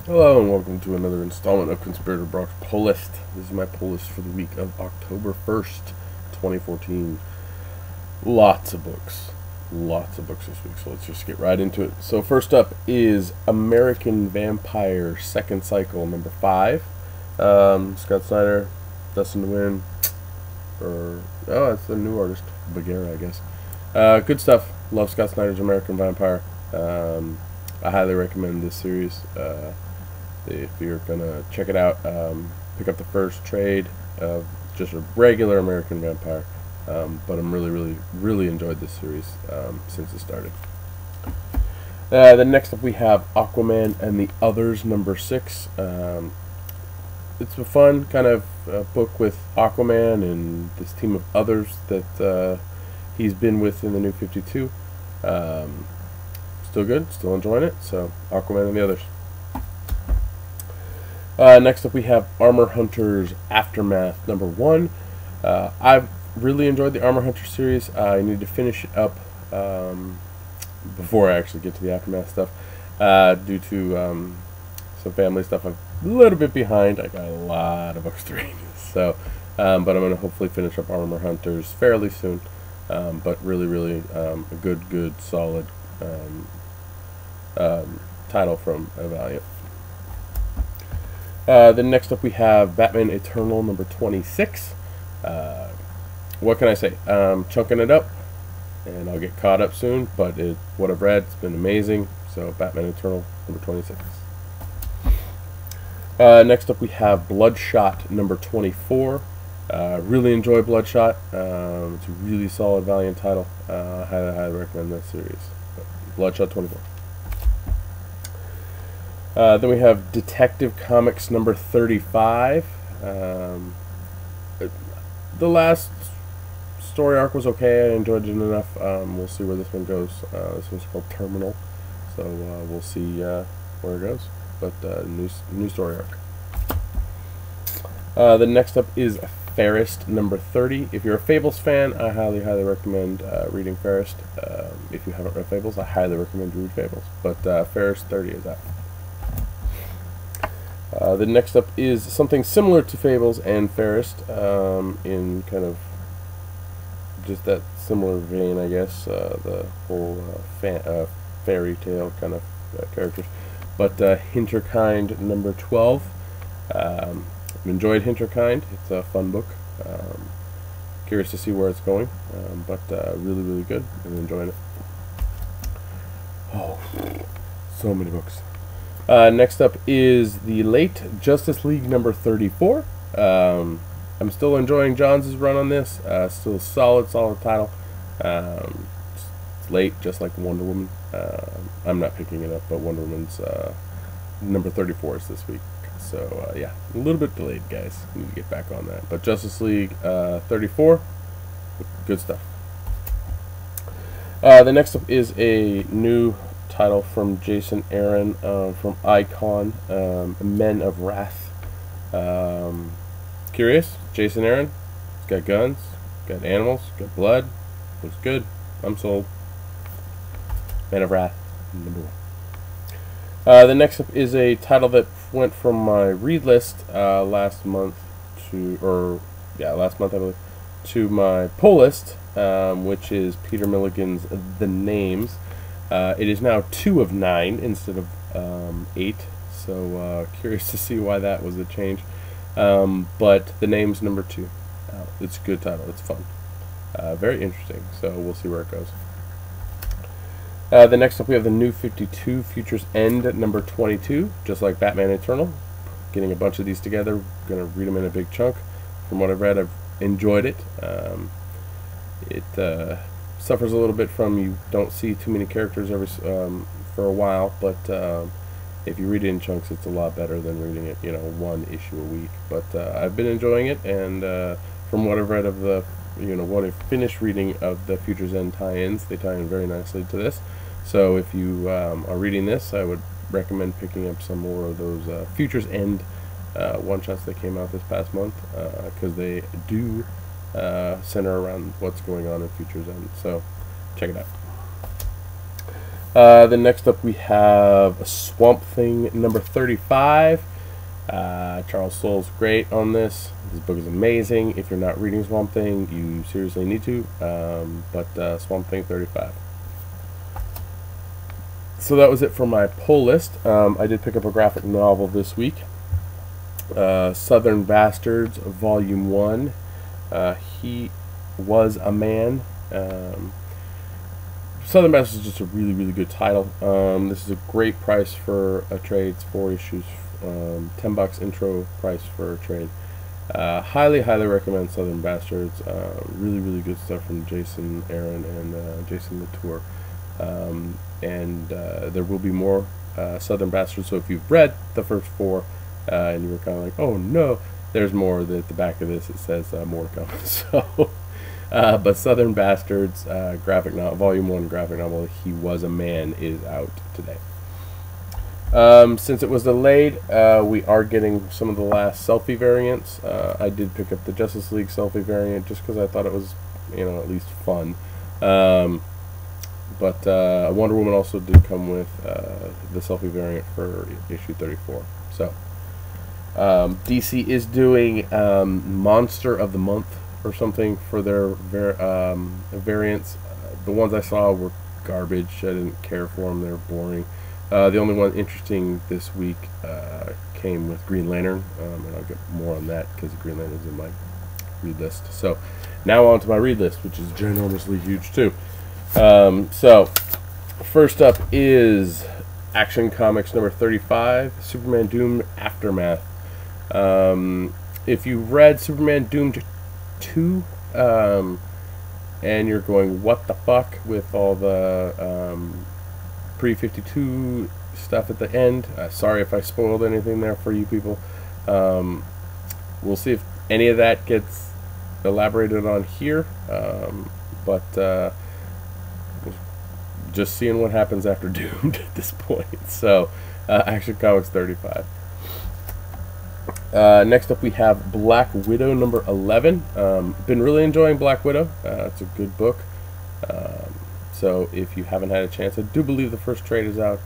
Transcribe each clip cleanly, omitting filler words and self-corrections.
Hello and welcome to another installment of Conspirator Brock's Pull List. This is my pull list for the week of October 1st, 2014. Lots of books this week, so let's just get right into it. So first up is American Vampire Second Cycle number 5. Scott Snyder, Dustin Nguyen, that's the new artist, Bagheera, I guess. Good stuff. Love Scott Snyder's American Vampire. I highly recommend this series. If you're gonna check it out, pick up the first trade of just a regular American Vampire. But I'm really enjoyed this series since it started. Then next up we have Aquaman and the Others number 6. It's a fun kind of book with Aquaman and this team of others that he's been with in the New 52. Still good, still enjoying it. So Aquaman and the Others. Next up we have Armor Hunters Aftermath number 1. I've really enjoyed the Armor Hunter series. I need to finish it up before I actually get to the Aftermath stuff. Due to some family stuff, I'm a little bit behind. I got a lot of books to read. So, but I'm going to hopefully finish up Armor Hunters fairly soon. But really a good, solid title from Valiant. Then next up we have Batman Eternal number 26. What can I say? Chunking it up, and I'll get caught up soon. But what I've read, it's been amazing. So Batman Eternal number 26. Next up we have Bloodshot number 24. Really enjoy Bloodshot. It's a really solid Valiant title. Highly recommend that series. Bloodshot 24. Then we have Detective Comics number 35. The last story arc was okay. I enjoyed it enough. We'll see where this one goes. This one's called Terminal, so we'll see where it goes. But new story arc. The next up is Fairest number 30. If you're a Fables fan, I highly recommend reading Fairest. If you haven't read Fables, I highly recommend you read Fables. But Fairest 30 is out. The next up is something similar to Fables and Fairest, in kind of just that similar vein, I guess. The whole fairy tale kind of characters. But Hinterkind number 12. I've enjoyed Hinterkind. It's a fun book. Curious to see where it's going, but really good. I'm enjoying it. Oh, so many books. Next up is the late Justice League number 34. I'm still enjoying Johns' run on this. Still a solid title. It's late, just like Wonder Woman. I'm not picking it up, but Wonder Woman's number 34 is this week. So yeah, a little bit delayed, guys. Need to get back on that. But Justice League 34, good stuff. The next up is a new title from Jason Aaron from Icon, Men of Wrath. Curious? Jason Aaron. He's got guns, got animals, got blood. Looks good. I'm sold. Men of Wrath, number 1. The next up is a title that went from my read list last month I believe, to my pull list, which is Peter Milligan's The Names. It is now 2 of 9 instead of 8, so curious to see why that was a change. But The Names number 2. It's a good title. It's fun. Very interesting, so we'll see where it goes. The next up we have the New 52 Futures End at number 22, just like Batman Eternal. Getting a bunch of these together, going to read them in a big chunk. From what I've read, I've enjoyed it. It suffers a little bit from you don't see too many characters for a while, but if you read it in chunks, it's a lot better than reading it, one issue a week. But I've been enjoying it, and from what I've read of the, what I've finished reading of the Futures End tie-ins, they tie in very nicely to this. So if you are reading this, I would recommend picking up some more of those Futures End one-shots that came out this past month, because they do center around what's going on in Futures End. So check it out. Then next up we have Swamp Thing number 35. Charles Soule's great on this. This book is amazing. If you're not reading Swamp Thing, you seriously need to. But Swamp Thing 35. So that was it for my pull list. I did pick up a graphic novel this week. Southern Bastards, Volume 1. He Was a Man. Southern Bastards is just a really, really good title. This is a great price for a trade. It's 4 issues. $10 intro price for a trade. Highly, highly recommend Southern Bastards. Really, really good stuff from Jason Aaron and Jason Latour. There will be more Southern Bastards. So if you've read the first 4 and you were kind of like, oh no, there's more. At the back of this it says more to come. So, but Southern Bastards graphic novel, Volume 1 graphic novel, He Was a Man, is out today. Since it was delayed, we are getting some of the last selfie variants. I did pick up the Justice League selfie variant just because I thought it was, at least fun. But Wonder Woman also did come with the selfie variant for issue 34. So DC is doing Monster of the Month or something for their variants. The ones I saw were garbage. I didn't care for them. They're boring. The only one interesting this week came with Green Lantern, and I'll get more on that because Green Lantern's in my read list. So now on to my read list, which is ginormously huge too. So first up is Action Comics number 35, Superman Doom Aftermath. If you read Superman Doomed 2, and you're going, what the fuck, with all the pre-52 stuff at the end, sorry if I spoiled anything there for you people. We'll see if any of that gets elaborated on here, but just seeing what happens after Doomed at this point. So Action Comics 35. Next up we have Black Widow number 11. Been really enjoying Black Widow. It's a good book. So if you haven't had a chance, I do believe the first trade is out,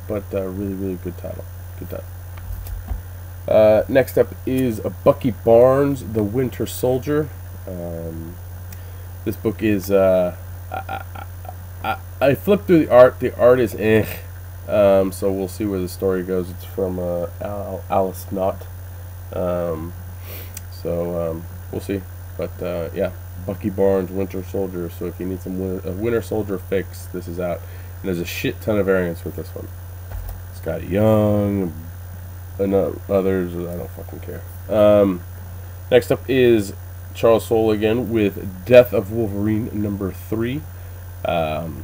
but really, really good title. Good time. Next up is Bucky Barnes, The Winter Soldier. This book is, I flipped through the art. The art is so we'll see where the story goes. It's from Alice Knott. We'll see. But yeah, Bucky Barnes, Winter Soldier. So if you need a Winter Soldier fix, this is out. And there's a shit ton of variants with this one. Scott Young and others. I don't fucking care. Next up is Charles Soule again with Death of Wolverine number 3. I've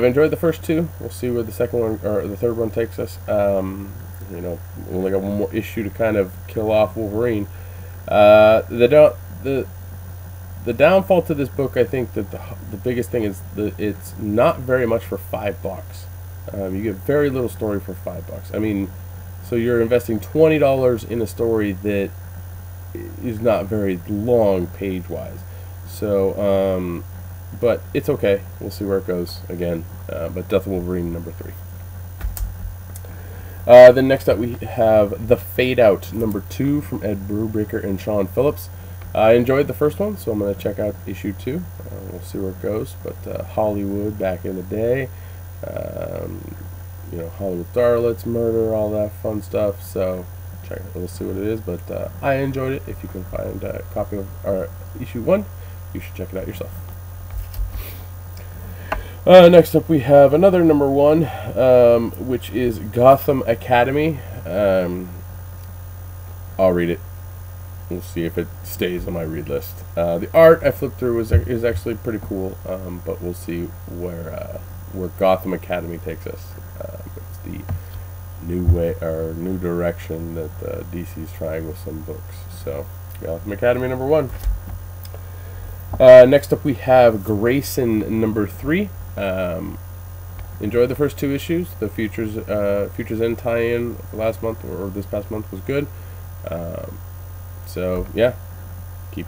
enjoyed the first 2. We'll see where the second one or the third one takes us. We only got one more issue to kind of kill off Wolverine. The downfall to this book, I think that the biggest thing is that it's not very much for $5. You get very little story for $5. I mean, so you're investing $20 in a story that is not very long page-wise. So, but it's okay. We'll see where it goes again. But Death of Wolverine number 3. Then next up we have The Fade Out number 2 from Ed Brubaker and Sean Phillips. I enjoyed the first one, so I'm going to check out issue 2. We'll see where it goes. But Hollywood back in the day, Hollywood starlets, murder, all that fun stuff. So we'll see what it is. But I enjoyed it. If you can find a copy of issue 1, you should check it out yourself. Next up we have another number 1, which is Gotham Academy. I'll read it. We'll see if it stays on my read list. The art I flipped through is actually pretty cool, but we'll see where Gotham Academy takes us. It's the new direction that DC is trying with some books. So Gotham Academy number 1. Next up we have Grayson number 3. Enjoyed the first 2 issues. The Futures End tie-in last month or this past month was good. So yeah, keep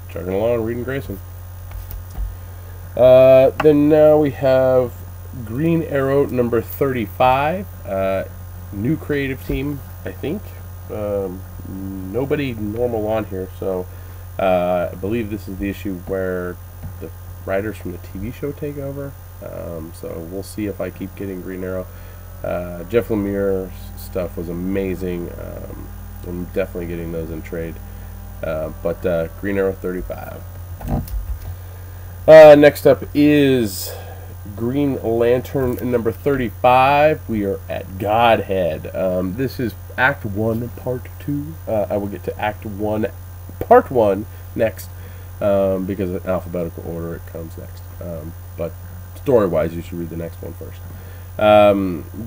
chugging along reading Grayson. Then now we have Green Arrow number 35. New creative team, I think. Nobody normal on here, so I believe this is the issue where the writers from the TV show take over. So we'll see if I keep getting Green Arrow. Jeff Lemire's stuff was amazing. I'm definitely getting those in trade. But Green Arrow 35. Next up is Green Lantern number 35. We are at Godhead. This is Act 1, Part 2. I will get to Act 1, Part 1 next, because in alphabetical order it comes next. But story-wise, you should read the next one first.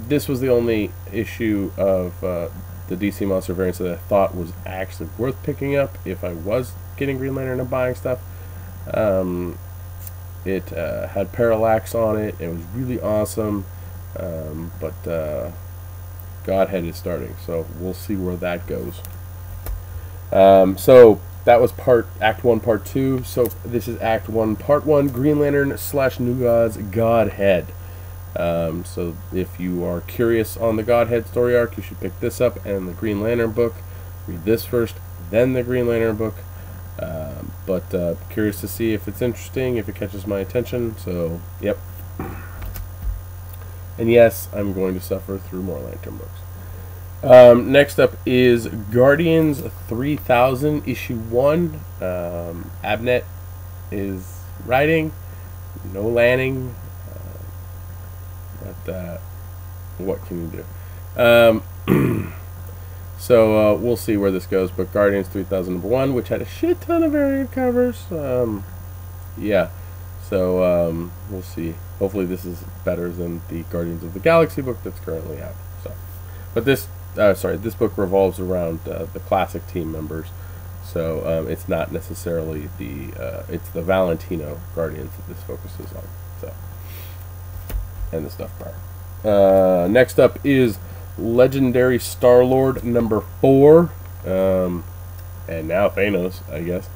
This was the only issue of the DC Monster variants that I thought was actually worth picking up if I was getting Green Lantern and buying stuff. It had Parallax on it. It was really awesome. But Godhead is starting, so we'll see where that goes. So that was Act 1, Part 2. So this is Act 1, Part 1, Green Lantern / New Gods Godhead. So if you are curious on the Godhead story arc, you should pick this up and the Green Lantern book. Read this first, then the Green Lantern book. But curious to see if it's interesting, if it catches my attention. So, yep. And yes, I'm going to suffer through more Lantern books. Next up is Guardians 3000, Issue 1. Abnett is writing. No Lanning. But what can you do? So we'll see where this goes. But Guardians 3000 number 1, which had a shit ton of variant covers. Yeah. So we'll see. Hopefully this is better than the Guardians of the Galaxy book that's currently out. So, but this book revolves around the classic team members. So it's not necessarily it's the Valentino Guardians that this focuses on. So, and the stuff part. Next up is Legendary Star-Lord number 4. And now Thanos, I guess.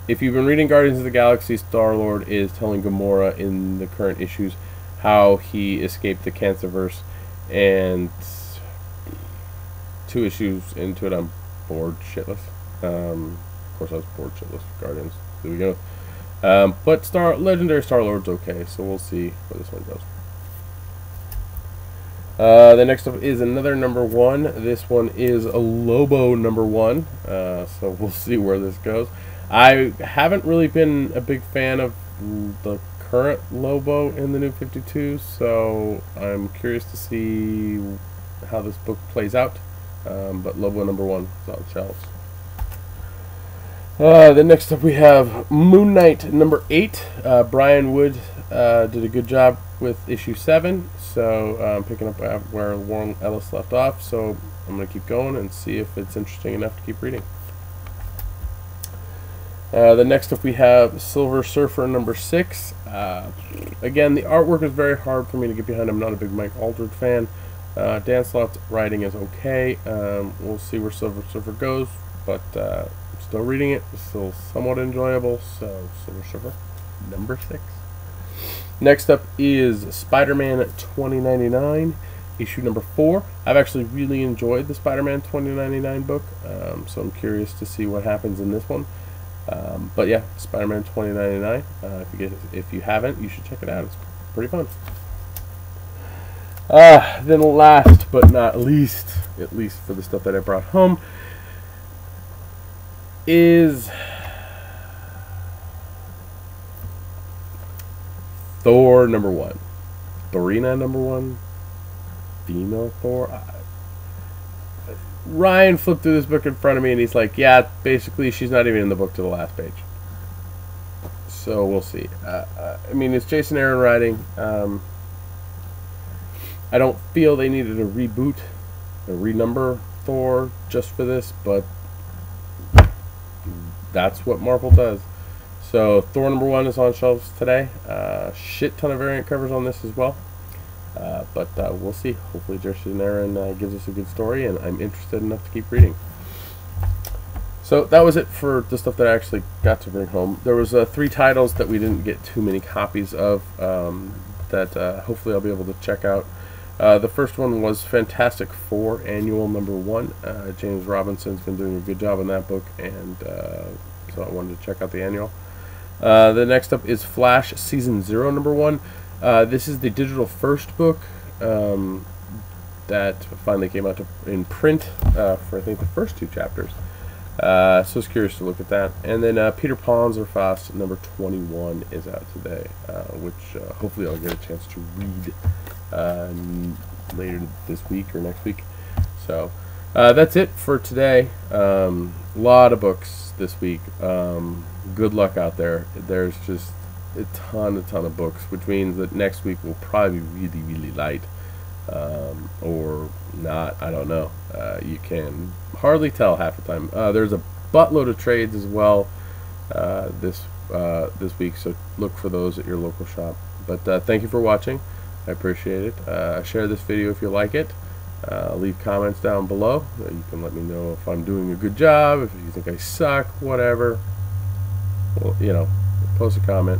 If you've been reading Guardians of the Galaxy, Star-Lord is telling Gamora in the current issues how he escaped the Cancerverse, and 2 issues into it, I'm bored shitless. Of course, I was bored shitless with Guardians to begin with. But Legendary Star-Lord's okay, so we'll see where this one goes. The next up is another number 1. This one is a Lobo number 1, so we'll see where this goes. I haven't really been a big fan of the current Lobo in the New 52, so I'm curious to see how this book plays out. But Lobo number 1 is on shelves. Then next up we have Moon Knight number 8. Brian Wood did a good job with issue 7, so I'm picking up where Warren Ellis left off, so I'm going to keep going and see if it's interesting enough to keep reading. The next up we have Silver Surfer number 6. Again, the artwork is very hard for me to get behind. I'm not a big Mike Aldred fan. Dan Slott's writing is okay. We'll see where Silver Surfer goes, but I'm still reading it. It's still somewhat enjoyable, so Silver Surfer number 6. Next up is SpiderMan 2099, issue number 4. I've actually really enjoyed the SpiderMan 2099 book, so I'm curious to see what happens in this one. But yeah, SpiderMan 2099. If you haven't, you should check it out. It's pretty fun. Then last but not least, at least for the stuff that I brought home, is Thor number 1. Thorina number 1. Female Thor. Ryan flipped through this book in front of me and he's like, yeah, basically she's not even in the book to the last page. So we'll see. I mean, it's Jason Aaron writing. I don't feel they needed a reboot, a renumber Thor just for this, but that's what Marvel does. So Thor number 1 is on shelves today. Shit ton of variant covers on this as well. But we'll see. Hopefully Jason Aaron gives us a good story, and I'm interested enough to keep reading. So that was it for the stuff that I actually got to bring home. There was 3 titles that we didn't get too many copies of that hopefully I'll be able to check out. The first one was Fantastic Four Annual #1. James Robinson's been doing a good job on that book, and so I wanted to check out the annual. The next up is Flash Season 0 #1. This is the digital first book that finally came out in print for I think the first 2 chapters. So I was curious to look at that. And then Peter Panzerfaust #21 is out today, which hopefully I'll get a chance to read later this week or next week. So that's it for today. Lot of books this week. Good luck out there. There's just a ton of books, which means that next week will probably be really light, or not. I don't know. You can hardly tell half the time. There's a buttload of trades as well this week, so look for those at your local shop. But thank you for watching. I appreciate it. Share this video if you like it. Leave comments down below. You can let me know if I'm doing a good job, if you think I suck, whatever. Well, you know, post a comment.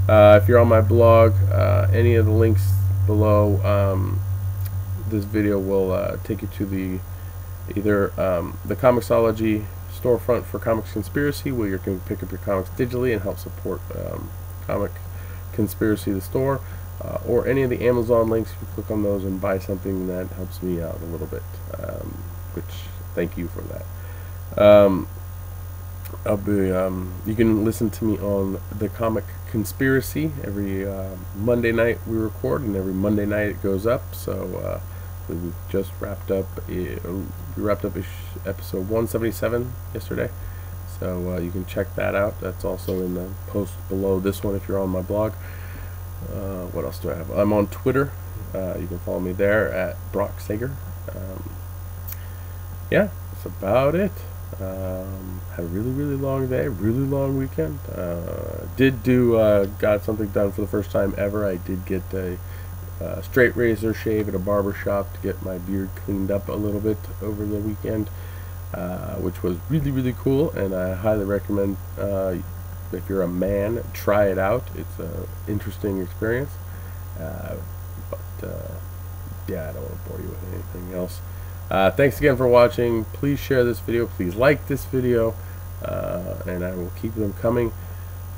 If you're on my blog, any of the links below this video will take you to the either the Comixology storefront for Comics Conspiracy, where you can pick up your comics digitally and help support Comic Conspiracy, the store, or any of the Amazon links. You click on those and buy something that helps me out a little bit, which thank you for that. You can listen to me on the Comic Conspiracy every Monday night we record, and every Monday night it goes up. So we just wrapped up episode 177 yesterday, so you can check that out. That's also in the post below this one if you're on my blog. What else do I have? I'm on Twitter. You can follow me there at Brock Sager. Yeah, that's about it. Had a really long day, really long weekend. Got something done for the first time ever. I did get a straight razor shave at a barber shop to get my beard cleaned up a little bit over the weekend, which was really cool, and I highly recommend, if you're a man, try it out. It's an interesting experience, but yeah, I don't want to bore you with anything else. Thanks again for watching. Please share this video, please like this video, and I will keep them coming.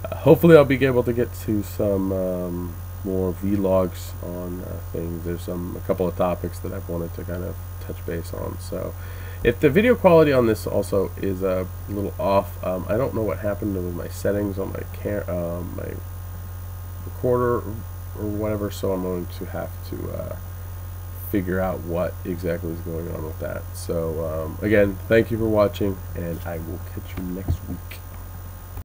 Hopefully I'll be able to get to some more vlogs on things. There's a couple of topics that I've wanted to kind of touch base on. So if the video quality on this also is a little off, I don't know what happened with my settings on my recorder or whatever, so I'm going to have to figure out what exactly is going on with that. So again, thank you for watching, and I will catch you next week.